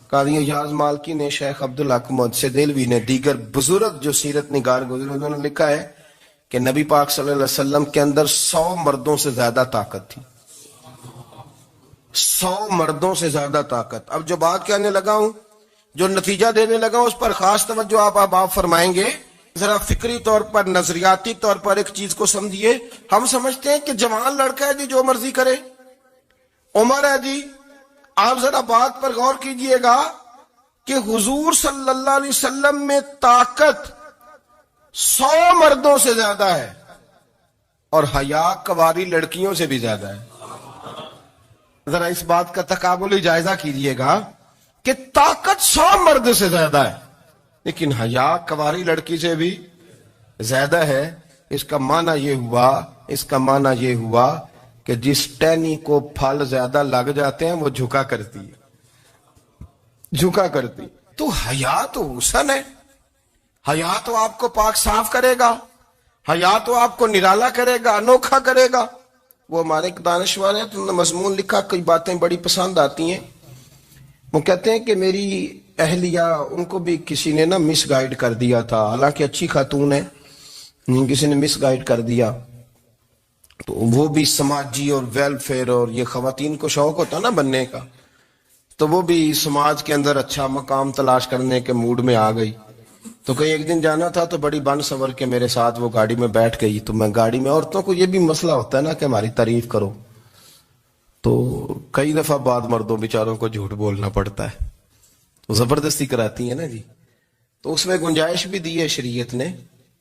قاضی اعجاز مالکی نے، شیخ عبدالحق محدث دہلوی نے، دیگر بزرگ جو سیرت نگار گزرے انہوں نے لکھا ہے کہ نبی پاک صلی اللہ علیہ وسلم کے اندر 100 مردوں سے زیادہ طاقت تھی. 100 مردوں سے زیادہ طاقت. اب جو بات کہنے لگا ہوں، جو نتیجہ دینے لگا ہوں، اس پر خاص توجہ آپ فرمائیں گے. ذرا فکری طور پر، نظریاتی طور پر ایک چیز کو سمجھیے. ہم سمجھتے ہیں کہ جوان لڑکا ہے جی جو مرضی کرے، عمر ہے جی. آپ ذرا بات پر غور کیجئے گا کہ حضور صلی اللہ علیہ وسلم میں طاقت 100 مردوں سے زیادہ ہے اور حیا کنواری لڑکیوں سے بھی زیادہ ہے. ذرا اس بات کا تقابلی جائزہ کیجئے گا کہ طاقت 100 مرد سے زیادہ ہے لیکن حیا کنواری لڑکی سے بھی زیادہ ہے. اس کا معنی یہ ہوا کہ جس ٹہنی کو پھل زیادہ لگ جاتے ہیں وہ جھکا کرتی. تو حیا تو حسن ہے، حیا تو آپ کو پاک صاف کرے گا، حیا تو آپ کو نرالا کرے گا، انوکھا کرے گا. وہ ہمارے ایک دانشور ہیں، تو انہوں نے مضمون لکھا، کئی باتیں بڑی پسند آتی ہیں. وہ کہتے ہیں کہ میری اہلیہ، ان کو بھی کسی نے مس گائیڈ کر دیا تھا، حالانکہ اچھی خاتون ہے، کسی نے مس گائیڈ کر دیا. تو وہ بھی سماجی اور ویلفیئر اور یہ خواتین کو شوق ہوتا نا بننے کا، تو وہ بھی سماج کے اندر اچھا مقام تلاش کرنے کے موڈ میں آ گئی. تو کہیں ایک دن جانا تھا تو بڑی بن سور کے میرے ساتھ وہ گاڑی میں بیٹھ گئی. تو میں گاڑی میں، عورتوں کو یہ بھی مسئلہ ہوتا ہے نا کہ ہماری تعریف کرو، تو کئی دفعہ بعد مردوں بیچاروں کو جھوٹ بولنا پڑتا ہے، تو زبردستی کراتی ہے نا جی. تو اس میں گنجائش بھی دی ہے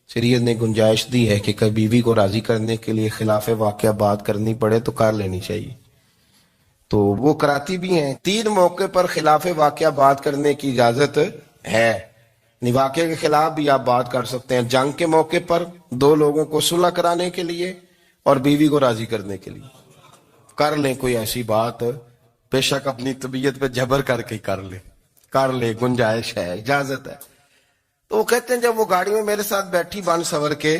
شریعت نے گنجائش دی ہے کہ کبھی بیوی کو راضی کرنے کے لیے خلاف واقعہ بات کرنی پڑے تو کر لینی چاہیے. تو وہ کراتی بھی ہیں. 3 موقع پر خلاف واقعہ بات کرنے کی اجازت ہے. واقعے کے خلاف بھی آپ بات کر سکتے ہیں. جنگ کے موقع پر 2 لوگوں کو صلح کرانے کے لیے اور بیوی کو راضی کرنے کے لیے کر لیں کوئی ایسی بات، بے شک اپنی طبیعت پہ جبر کر کے کر لے، گنجائش ہے، اجازت ہے. تو وہ کہتے ہیں جب وہ گاڑی میں میرے ساتھ بیٹھی بن سور کے،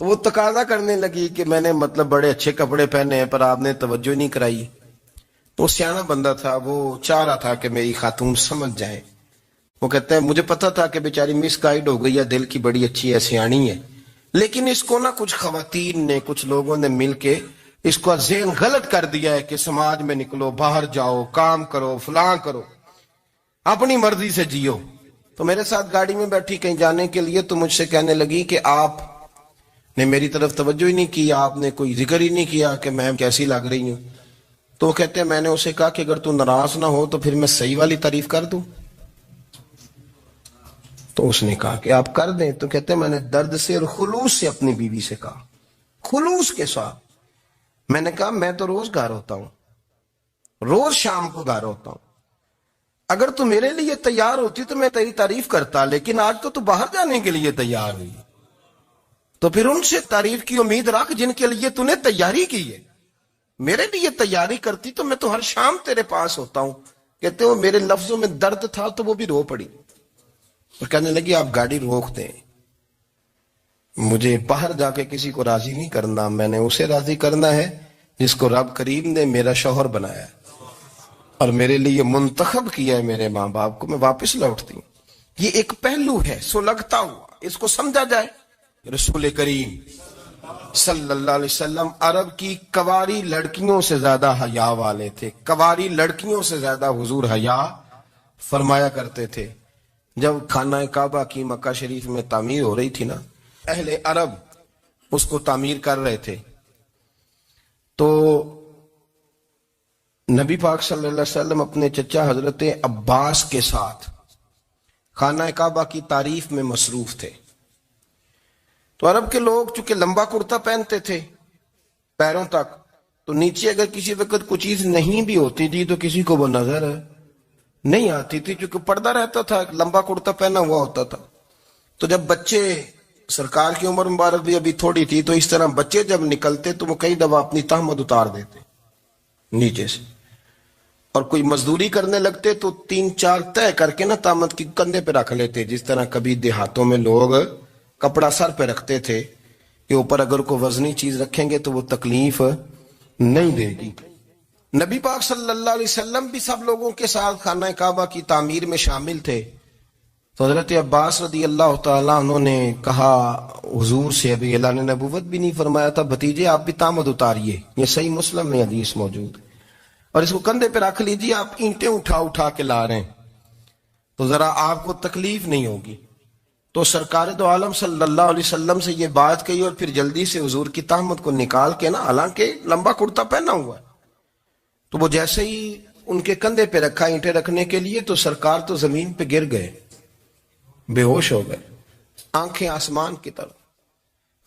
تو وہ تقاضا کرنے لگی کہ میں نے بڑے اچھے کپڑے پہنے ہیں پر آپ نے توجہ نہیں کرائی. تو سیانا بندہ تھا، وہ چاہ رہا تھا کہ میری خاتون سمجھ جائے. وہ کہتا ہے مجھے پتا تھا کہ بیچاری مس گائیڈ ہو گئی ہے، دل کی بڑی اچھی ہے، سیانی ہے، لیکن اس کو کچھ خواتین نے، کچھ لوگوں نے مل کے اس کو ذہن غلط کر دیا ہے کہ سماج میں نکلو، باہر جاؤ، کام کرو، فلاں کرو، اپنی مرضی سے جیو. تو میرے ساتھ گاڑی میں بیٹھی کہیں جانے کے لیے، تو مجھ سے کہنے لگی کہ آپ نے میری طرف توجہ ہی نہیں کی، آپ نے کوئی ذکر ہی نہیں کیا کہ میں کیسی لگ رہی ہوں. تو وہ کہتے ہیں میں نے اسے کہا کہ اگر تو ناراض نہ ہو تو پھر میں صحیح والی تعریف کر دوں. تو اس نے کہا کہ آپ کر دیں. تو کہتے ہیں میں نے درد سے اور خلوص سے اپنی بیوی سے کہا، خلوص کے ساتھ. میں نے کہا میں تو روز گھر ہوتا ہوں، روز شام کو گھر ہوتا ہوں، اگر تو میرے لیے تیار ہوتی تو میں تیری تعریف کرتا، لیکن آج تو باہر جانے کے لیے تیار ہوئی، تو پھر ان سے تعریف کی امید رکھ جن کے لیے تو نے تیاری کی ہے. میرے لیے تیاری کرتی تو میں تو ہر شام تیرے پاس ہوتا ہوں. کہتے ہو میرے لفظوں میں درد تھا تو وہ بھی رو پڑی اور کہنے لگی آپ گاڑی روک دیں، مجھے باہر جا کے کسی کو راضی نہیں کرنا، میں نے اسے راضی کرنا ہے جس کو رب کریم نے میرا شوہر بنایا ہے اور میرے لیے منتخب کیا ہے میرے ماں باپ کو. میں واپس لوٹتی ہوں. یہ ایک پہلو ہے سلگتا ہوا، اس کو سمجھا جائے. رسول کریم صلی اللہ علیہ وسلم عرب کی کواری لڑکیوں سے زیادہ حیا والے تھے. کواری لڑکیوں سے زیادہ حضور حیا فرمایا کرتے تھے. جب خانہ کعبہ کی مکہ شریف میں تعمیر ہو رہی تھی نا، اہل عرب اس کو تعمیر کر رہے تھے، تو نبی پاک صلی اللہ علیہ وسلم اپنے چچا حضرت عباس کے ساتھ خانہ کعبہ کی تعریف میں مصروف تھے. تو عرب کے لوگ چونکہ لمبا کرتا پہنتے تھے پیروں تک، تو نیچے اگر کسی وقت کوئی چیز نہیں بھی ہوتی تھی تو کسی کو وہ نظر نہیں آتی تھی، چونکہ پردہ رہتا تھا، لمبا کرتا پہنا ہوا ہوتا تھا. تو جب بچے، سرکار کی عمر مبارک بھی ابھی تھوڑی تھی، تو اس طرح بچے جب نکلتے تو وہ کئی دفعہ اپنی تہمت اتار دیتے نیچے سے، اور کوئی مزدوری کرنے لگتے تو 3-4 طے کر کے تہمت کی کندھے پہ رکھ لیتے. جس طرح کبھی دیہاتوں میں لوگ کپڑا سر پہ رکھتے تھے کہ اوپر اگر کوئی وزنی چیز رکھیں گے تو وہ تکلیف نہیں دے گی. نبی پاک صلی اللہ علیہ وسلم بھی سب لوگوں کے ساتھ خانہ کعبہ کی تعمیر میں شامل تھے. تو حضرت عباس رضی اللہ تعالیٰ عنہ نے کہا حضور سے، ابھی اللہ نے نبوت بھی نہیں فرمایا تھا، بھتیجے آپ بھی تامد اتاریے. یہ صحیح مسلم میں حدیث موجود ہے. اور اس کو کندھے پہ رکھ لیجیے، آپ اینٹیں اٹھا اٹھا کے لا رہے ہیں تو ذرا آپ کو تکلیف نہیں ہوگی. تو سرکار دو عالم صلی اللہ علیہ وسلم سے یہ بات کہی اور پھر جلدی سے حضور کی تہمت کو نکال کے نا، حالانکہ لمبا کرتا پہنا ہوا ہے، تو وہ جیسے ہی ان کے کندھے پہ رکھا اینٹیں رکھنے کے لیے تو سرکار تو زمین پہ گر گئے، بے ہوش ہو گئے، آنکھیں آسمان کی طرف.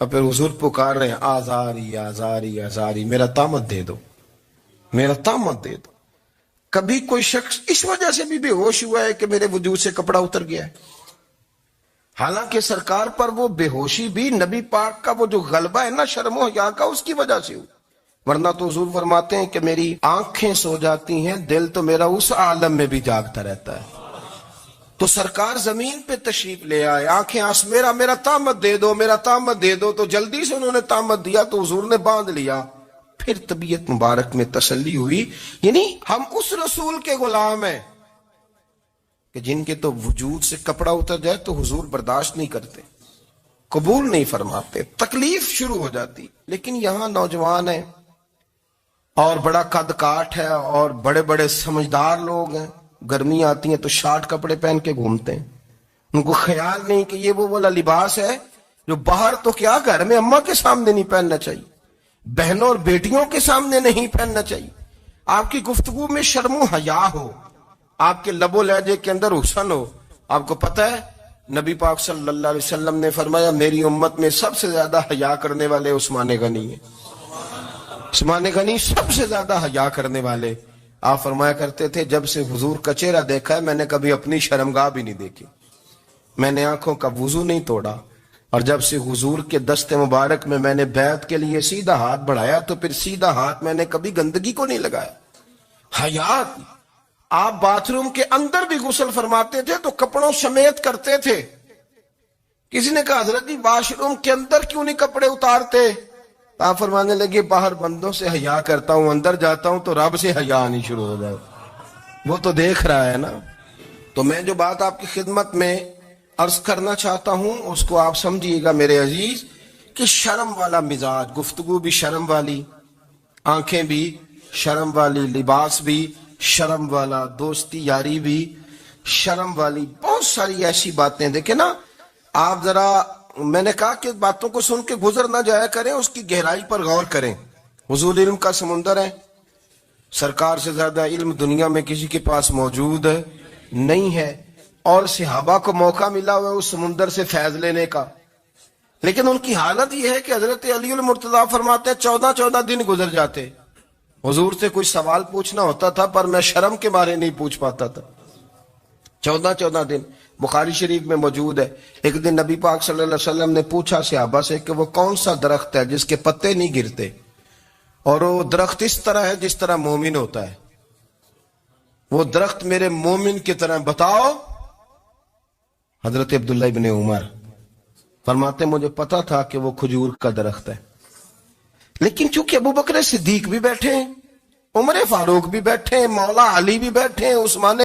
اور پھر حضور پکار رہے ہیں آزاری آزاری آزاری، میرا تامت دے دو، میرا تامت دے دو. کبھی کوئی شخص اس وجہ سے بھی بے ہوش ہوا ہے کہ میرے وجود سے کپڑا اتر گیا ہے؟ حالانکہ سرکار پر وہ بے ہوشی بھی نبی پاک کا وہ جو غلبہ ہے نا شرم و حیا کا، اس کی وجہ سے ہوئی. ورنہ تو حضور فرماتے ہیں کہ میری آنکھیں سو جاتی ہیں، دل تو میرا اس عالم میں بھی جاگتا رہتا ہے. تو سرکار زمین پہ تشریف لے آئے، آنکھیں میرا تامت دے دو، میرا تامت دے دو. تو جلدی سے انہوں نے تامت دیا تو حضور نے باندھ لیا. پھر طبیعت مبارک میں تسلی ہوئی. یعنی ہم اس رسول کے غلام ہیں کہ جن کے تو وجود سے کپڑا اتر جائے تو حضور برداشت نہیں کرتے، قبول نہیں فرماتے، تکلیف شروع ہو جاتی. لیکن یہاں نوجوان ہیں اور بڑا قد کاٹ ہے اور بڑے بڑے سمجھدار لوگ ہیں، گرمی آتی ہیں تو شارٹ کپڑے پہن کے گھومتے ہیں. ان کو خیال نہیں کہ یہ وہ والا لباس ہے جو باہر تو کیا گھر میں اماں کے سامنے نہیں پہننا چاہیے، بہنوں اور بیٹیوں کے سامنے نہیں پہننا چاہیے. آپ کی گفتگو میں شرم و حیا ہو، آپ کے لب و لہجے کے اندر حسن ہو. آپ کو پتہ ہے نبی پاک صلی اللہ علیہ وسلم نے فرمایا میری امت میں سب سے زیادہ حیا کرنے والے عثمان غنی ہیں. عثمان غنی سب سے زیادہ حیا کرنے والے. آپ فرمایا کرتے تھے جب سے حضور کا چہرہ دیکھا ہے میں نے کبھی اپنی شرمگاہ بھی نہیں دیکھی، میں نے آنکھوں کا وضو نہیں توڑا، اور جب سے حضور کے دست مبارک میں میں نے بیعت کے لیے سیدھا ہاتھ بڑھایا تو پھر سیدھا ہاتھ میں نے کبھی گندگی کو نہیں لگایا. حیات. آپ باتھ روم کے اندر بھی غسل فرماتے تھے تو کپڑوں سمیت کرتے تھے. کسی نے کہا حضرت جی واش روم کے اندر کیوں نہیں کپڑے اتارتے؟ آپ فرمانے لگے باہر بندوں سے حیا کرتا ہوں، اندر جاتا ہوں تو رب سے حیا آنی شروع ہو جائے، وہ تو دیکھ رہا ہے نا. تو میں جو بات آپ کی خدمت میں عرض کرنا چاہتا ہوں اس کو آپ سمجھیے گا میرے عزیز، کہ شرم والا مزاج، گفتگو بھی شرم والی، آنکھیں بھی شرم والی، لباس بھی شرم والا، دوستی یاری بھی شرم والی، بہت ساری ایسی باتیں. دیکھیں نا آپ ذرا، میں نے کہا کہ باتوں کو سن کے گزر نہ جایا کریں، اس کی گہرائی پر غور کریں. حضور علم کا سمندر ہے، سرکار سے زیادہ علم دنیا میں کسی کے پاس موجود نہیں ہے، اور صحابہ کو موقع ملا ہوا ہے اس سمندر سے فیض لینے کا. لیکن ان کی حالت یہ ہے کہ حضرت علی المرتضیٰ فرماتے ہیں 14 دن گزر جاتے، حضور سے کوئی سوال پوچھنا ہوتا تھا پر میں شرم کے بارے نہیں پوچھ پاتا تھا. 14 دن بخاری شریف میں موجود ہے. ایک دن نبی پاک صلی اللہ علیہ وسلم نے پوچھا صحابہ سے کہ وہ کون سا درخت ہے جس کے پتے نہیں گرتے، اور وہ درخت اس طرح ہے جس طرح مومن ہوتا ہے، وہ درخت میرے مومن کی طرح بتاؤ. حضرت عبداللہ ابن عمر فرماتے مجھے پتا تھا کہ وہ کھجور کا درخت ہے، لیکن چونکہ ابو بکر صدیق بھی بیٹھے ہیں، عمر فاروق بھی بیٹھے ہیں، مولا علی بھی بیٹھے ہیں، عثمان